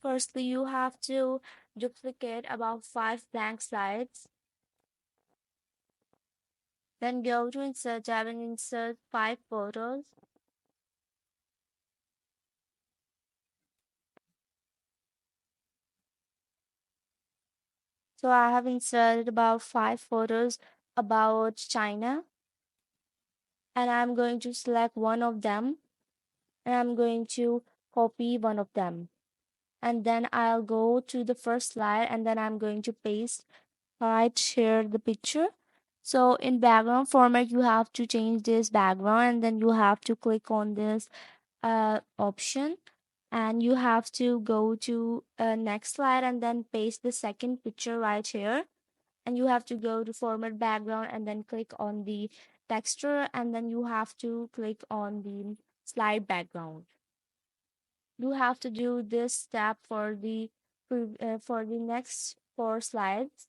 Firstly, you have to duplicate about 5 blank slides. Then go to Insert tab and insert 5 photos. So I have inserted about 5 photos about China, and I'm going to select one of them, and I'm going to copy one of them. And then I'll go to the first slide, and then I'm going to paste right here the picture. So in background format, you have to change this background, and then you have to click on this option, and you have to go to next slide and then paste the second picture right here, and you have to go to format background and then click on the texture, and then you have to click on the slide background. You have to do this step for the next 4 slides.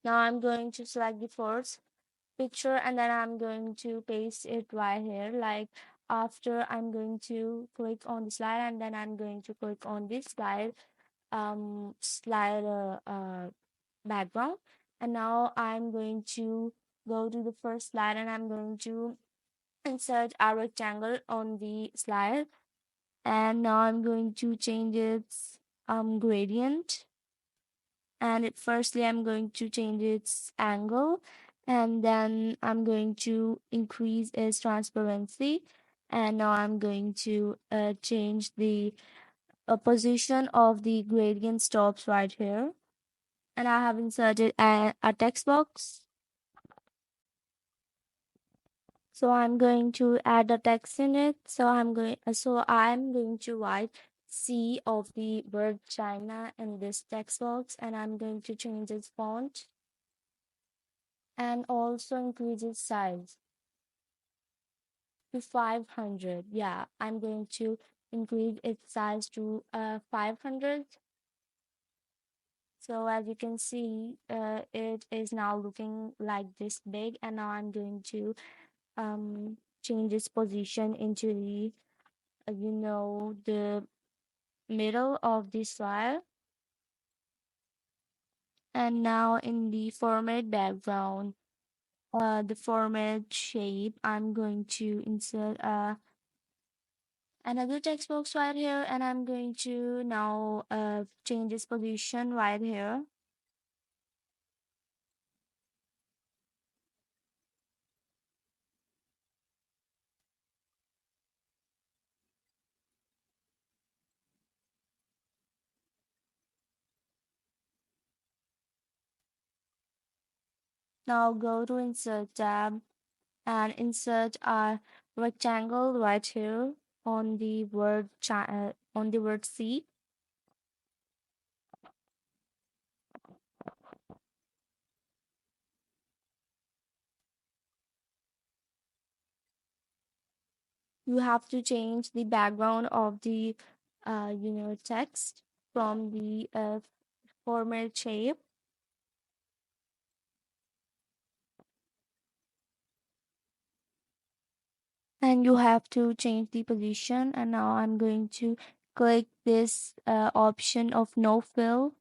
Now I'm going to select the first picture, and then I'm going to paste it right here. Like, after I'm going to click on the slide, and then I'm going to click on this slide background. And now I'm going to go to the first slide, and I'm going to insert a rectangle on the slide. And now I'm going to change its gradient, and firstly I'm going to change its angle, and then I'm going to increase its transparency, and now I'm going to change the position of the gradient stops right here, and I have inserted a text box. So I'm going to add a text in it. So I'm going to write C of the word China in this text box, and I'm going to change its font and also increase its size to 500. Yeah, I'm going to increase its size to 500. So as you can see, it is now looking like this big, and now I'm going to change its position into the the middle of the slide. And now in the format background, the format shape, I'm going to insert another text box right here, and I'm going to now change its position right here. Now go to Insert tab and insert a rectangle right here on the on the word C. You have to change the background of the text from the format shape, and you have to change the position. And now I'm going to click this option of no fill.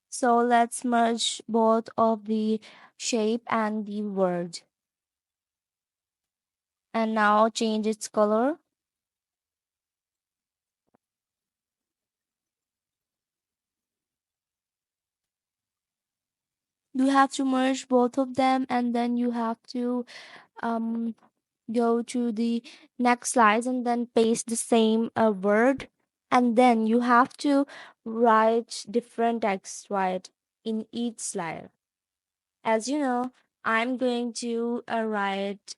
So let's merge both of the shape and the word, and now change its color. You have to merge both of them, and then you have to um go to the next slides and then paste the same word, and then you have to write different text right in each slide. As you know, I'm going to write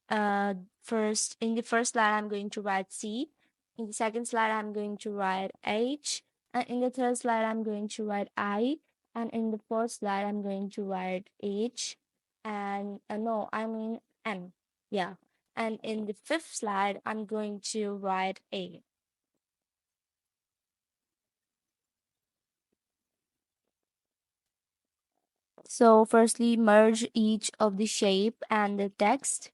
first in the first slide I'm going to write C, in the second slide I'm going to write H, and in the third slide I'm going to write I, and in the fourth slide I'm going to write H, and no, I mean M. Yeah. And in the fifth slide I'm going to write A. So firstly, merge each of the shape and the text,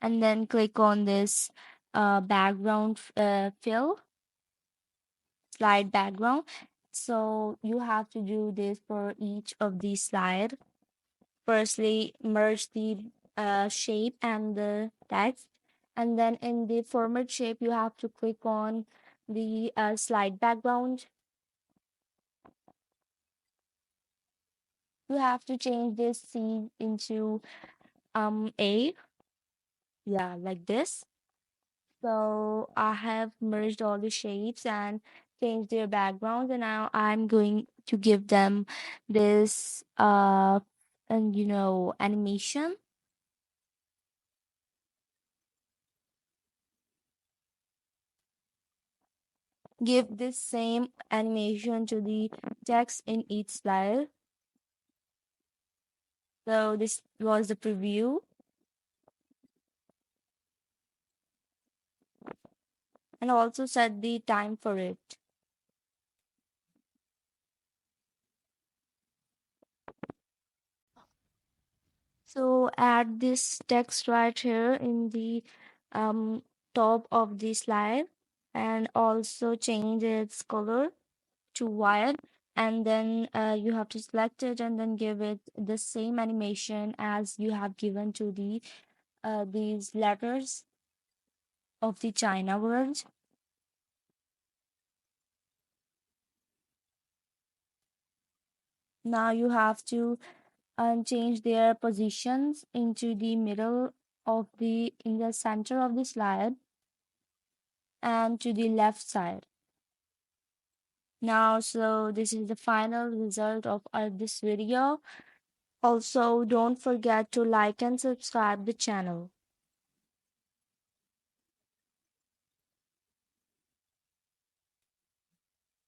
and then click on this background fill, slide background. So you have to do this for each of these slide. Firstly, merge the shape and the text, and then in the format shape, you have to click on the slide background. You have to change this C into A, yeah, like this. So I have merged all the shapes and changed their backgrounds, and now I'm going to give them this and animation. Give this same animation to the text in each slide. So this was the preview, and also set the time for it. So add this text right here in the um, top of the slide, and also change its color to white, and then you have to select it and then give it the same animation as you have given to these letters of the China words. Now you have to change their positions into the middle of the in the center of the slide and to the left side. Now, so this is the final result of this video. Also, don't forget to like and subscribe the channel.